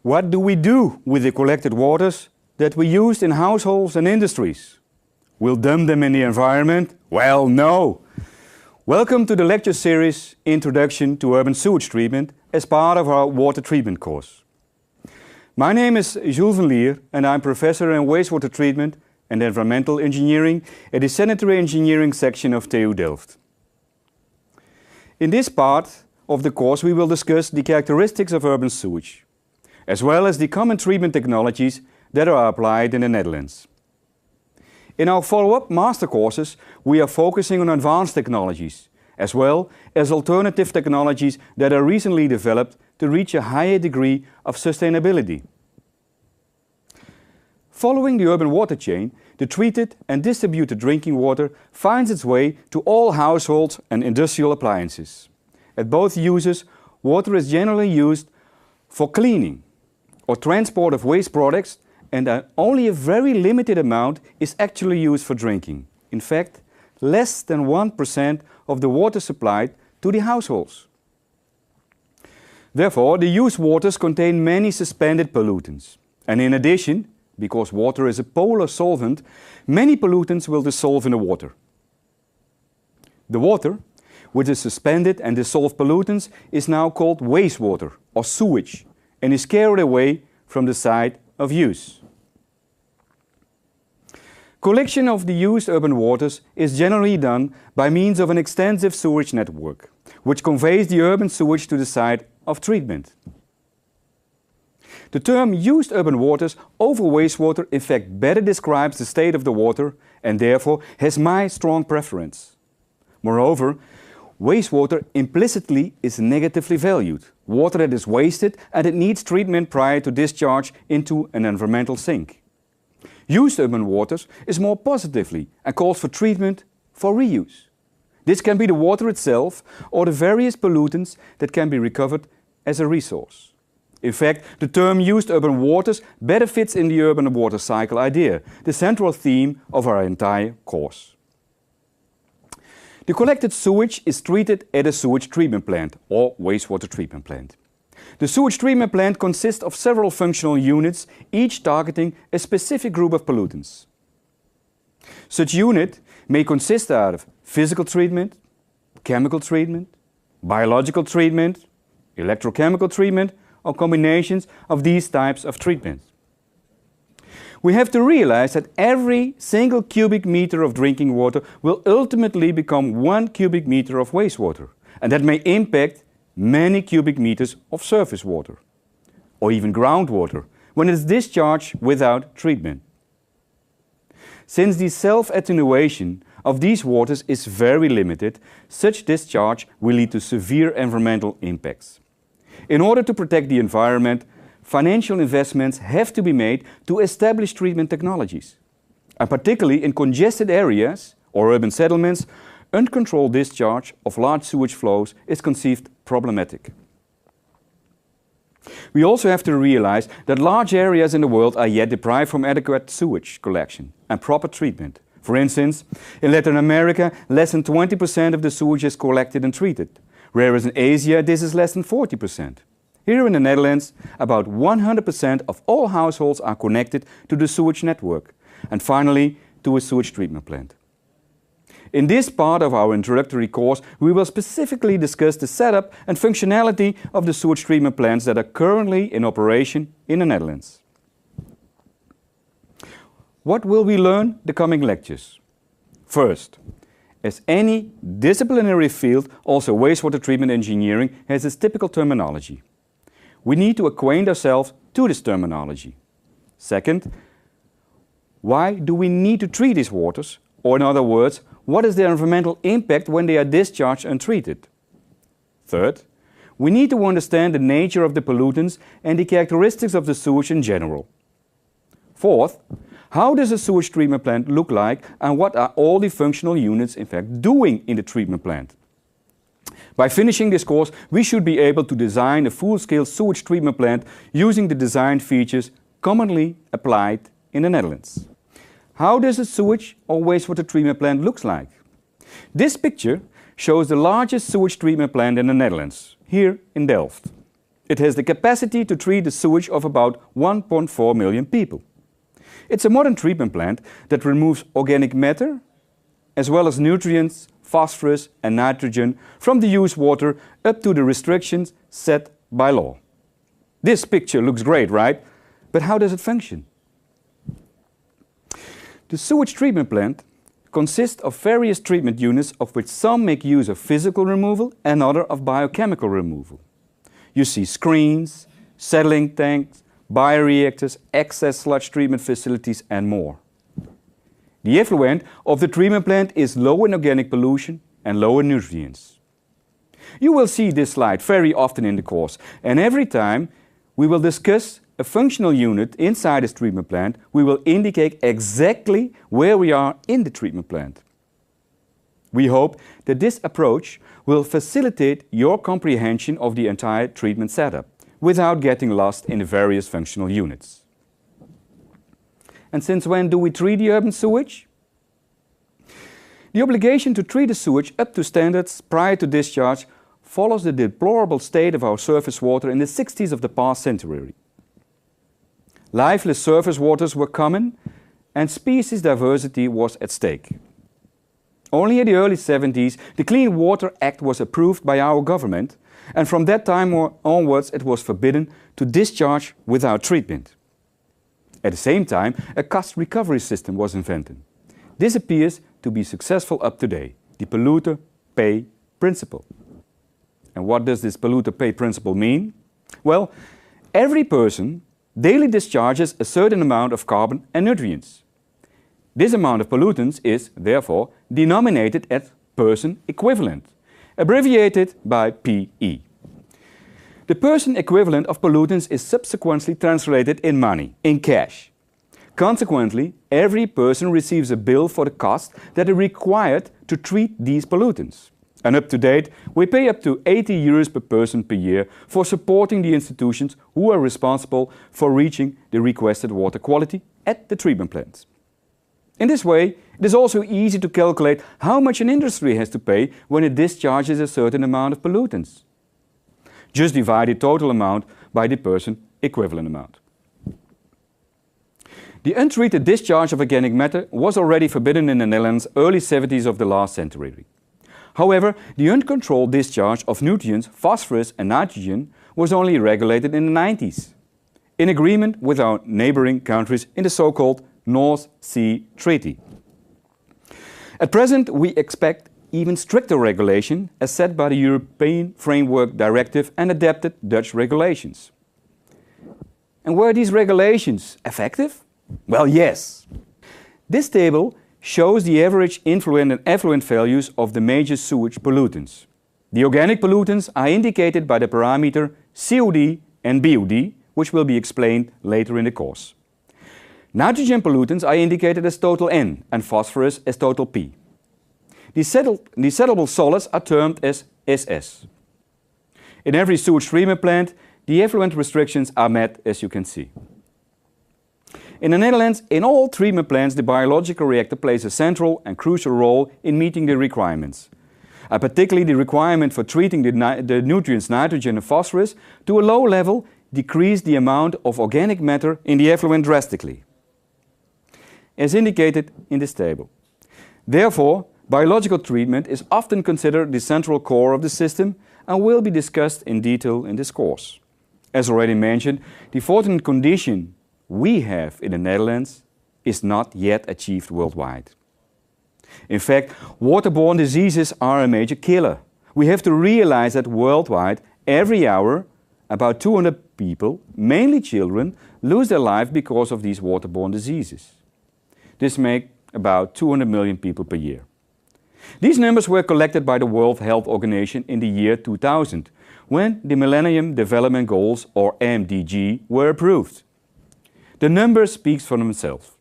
What do we do with the collected waters that we use in households and industries? We'll dump them in the environment? Well, no! Welcome to the lecture series Introduction to Urban Sewage Treatment as part of our water treatment course. My name is Jules van Lier and I'm Professor in Wastewater Treatment and Environmental Engineering at the Sanitary Engineering section of TU Delft. In this part of the course we will discuss the characteristics of urban sewage, as well as the common treatment technologies that are applied in the Netherlands. In our follow-up master courses, we are focusing on advanced technologies, as well as alternative technologies that are recently developed to reach a higher degree of sustainability. Following the urban water chain, the treated and distributed drinking water finds its way to all households and industrial appliances. At both uses, water is generally used for cleaning or transport of waste products, and only a very limited amount is actually used for drinking. In fact, less than 1% of the water supplied to the households. Therefore, the used waters contain many suspended pollutants. And in addition, because water is a polar solvent, many pollutants will dissolve in the water. The water, with the suspended and dissolved pollutants, is now called wastewater or sewage, and is carried away from the site of use. Collection of the used urban waters is generally done by means of an extensive sewage network, which conveys the urban sewage to the site of treatment. The term used urban waters over wastewater in fact better describes the state of the water and therefore has my strong preference. Moreover, wastewater implicitly is negatively valued, water that is wasted and it needs treatment prior to discharge into an environmental sink. Used urban waters is more positively and calls for treatment for reuse. This can be the water itself or the various pollutants that can be recovered as a resource. In fact, the term used urban waters better fits in the urban water cycle idea, the central theme of our entire course. The collected sewage is treated at a sewage treatment plant or wastewater treatment plant. The sewage treatment plant consists of several functional units, each targeting a specific group of pollutants. Such unit may consist out of physical treatment, chemical treatment, biological treatment, electrochemical treatment, or combinations of these types of treatment. We have to realize that every single cubic meter of drinking water will ultimately become 1 cubic meter of wastewater, and that may impact many cubic meters of surface water, or even groundwater, when it is discharged without treatment. Since the self-attenuation of these waters is very limited, such discharge will lead to severe environmental impacts. In order to protect the environment, financial investments have to be made to establish treatment technologies. And particularly in congested areas or urban settlements, uncontrolled discharge of large sewage flows is conceived problematic. We also have to realize that large areas in the world are yet deprived from adequate sewage collection and proper treatment. For instance, in Latin America, less than 20% of the sewage is collected and treated, whereas in Asia this is less than 40%. Here in the Netherlands, about 100% of all households are connected to the sewage network, and finally to a sewage treatment plant. In this part of our introductory course, we will specifically discuss the setup and functionality of the sewage treatment plants that are currently in operation in the Netherlands. What will we learn the coming lectures? First, as any disciplinary field, also wastewater treatment engineering has its typical terminology. We need to acquaint ourselves to this terminology. Second, why do we need to treat these waters? Or in other words, what is their environmental impact when they are discharged untreated? Third, we need to understand the nature of the pollutants and the characteristics of the sewage in general. Fourth, how does a sewage treatment plant look like and what are all the functional units in fact doing in the treatment plant? By finishing this course, we should be able to design a full-scale sewage treatment plant using the design features commonly applied in the Netherlands. How does a sewage or wastewater treatment plant look like? This picture shows the largest sewage treatment plant in the Netherlands, here in Delft. It has the capacity to treat the sewage of about 1.4 million people. It's a modern treatment plant that removes organic matter as well as nutrients, phosphorus and nitrogen from the used water up to the restrictions set by law. This picture looks great, right? But how does it function? The sewage treatment plant consists of various treatment units, of which some make use of physical removal and others of biochemical removal. You see screens, settling tanks, bioreactors, excess sludge treatment facilities and more. The effluent of the treatment plant is low in organic pollution and low in nutrients. You will see this slide very often in the course, and every time we will discuss a functional unit inside this treatment plant, we will indicate exactly where we are in the treatment plant. We hope that this approach will facilitate your comprehension of the entire treatment setup without getting lost in the various functional units. And since when do we treat the urban sewage? The obligation to treat the sewage up to standards prior to discharge follows the deplorable state of our surface water in the 60s of the past century. Lifeless surface waters were common and species diversity was at stake. Only in the early 70s, the Clean Water Act was approved by our government, and from that time onwards it was forbidden to discharge without treatment. At the same time, a cost recovery system was invented. This appears to be successful up to date, the polluter pay principle. And what does this polluter pay principle mean? Well, every person daily discharges a certain amount of carbon and nutrients. This amount of pollutants is, therefore, denominated as person equivalent, abbreviated by PE. The person equivalent of pollutants is subsequently translated in money, in cash. Consequently, every person receives a bill for the cost that are required to treat these pollutants. And up to date, we pay up to 80 euros per person per year for supporting the institutions who are responsible for reaching the requested water quality at the treatment plants. In this way, it is also easy to calculate how much an industry has to pay when it discharges a certain amount of pollutants. Just divide the total amount by the person equivalent amount. The untreated discharge of organic matter was already forbidden in the Netherlands early 70s of the last century. However, the uncontrolled discharge of nutrients, phosphorus and nitrogen was only regulated in the 90s, in agreement with our neighboring countries in the so-called North Sea Treaty. At present, we expect even stricter regulation as set by the European Framework Directive and adapted Dutch regulations. And were these regulations effective? Well, yes. This table shows the average influent and effluent values of the major sewage pollutants. The organic pollutants are indicated by the parameter COD and BOD, which will be explained later in the course. Nitrogen pollutants are indicated as total N and phosphorus as total P. The settleable solids are termed as SS. In every sewage treatment plant, the effluent restrictions are met, as you can see. In the Netherlands, in all treatment plants, the biological reactor plays a central and crucial role in meeting the requirements. Particularly the requirement for treating the nutrients nitrogen and phosphorus to a low level decrease the amount of organic matter in the effluent drastically, as indicated in this table. Therefore, biological treatment is often considered the central core of the system and will be discussed in detail in this course. As already mentioned, the fortunate condition we have in the Netherlands is not yet achieved worldwide. In fact, waterborne diseases are a major killer. We have to realize that worldwide, every hour, about 200 people, mainly children, lose their life because of these waterborne diseases. This makes about 200 million people per year. These numbers were collected by the World Health Organization in the year 2000, when the Millennium Development Goals, or MDG, were approved. The numbers speak for themselves.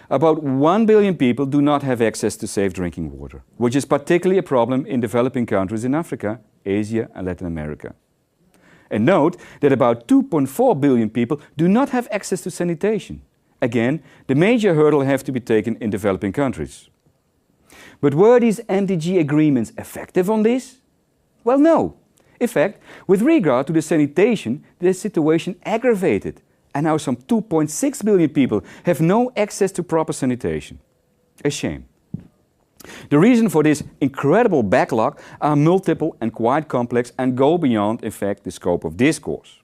About 1 billion people do not have access to safe drinking water, which is particularly a problem in developing countries in Africa, Asia and Latin America. And note that about 2.4 billion people do not have access to sanitation. Again, the major hurdle has to be taken in developing countries. But were these MDG agreements effective on this? Well, no. In fact, with regard to the sanitation, the situation aggravated, and now some 2.6 billion people have no access to proper sanitation. A shame. The reason for this incredible backlog are multiple and quite complex and go beyond, in fact, the scope of this course.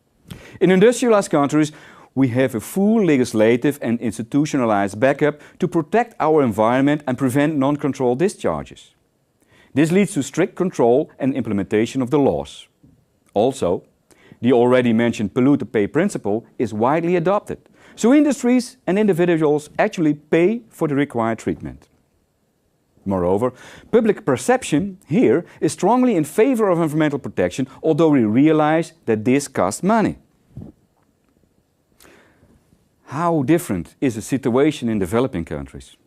In industrialized countries, we have a full legislative and institutionalized backup to protect our environment and prevent non-controlled discharges. This leads to strict control and implementation of the laws. Also, the already mentioned polluter pay principle is widely adopted, so industries and individuals actually pay for the required treatment. Moreover, public perception here is strongly in favor of environmental protection, although we realize that this costs money. How different is the situation in developing countries?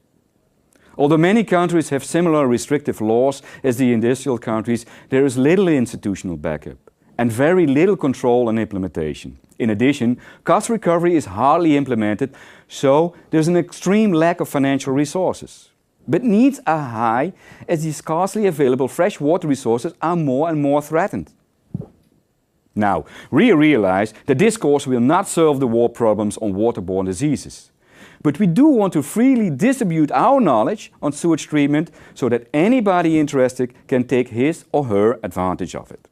Although many countries have similar restrictive laws as the industrial countries, there is little institutional backup and very little control and implementation. In addition, cost recovery is hardly implemented, so there's an extreme lack of financial resources. But needs are high as the scarcely available fresh water resources are more and more threatened. Now, we realize that this course will not solve the world problems on waterborne diseases. But we do want to freely distribute our knowledge on sewage treatment so that anybody interested can take his or her advantage of it.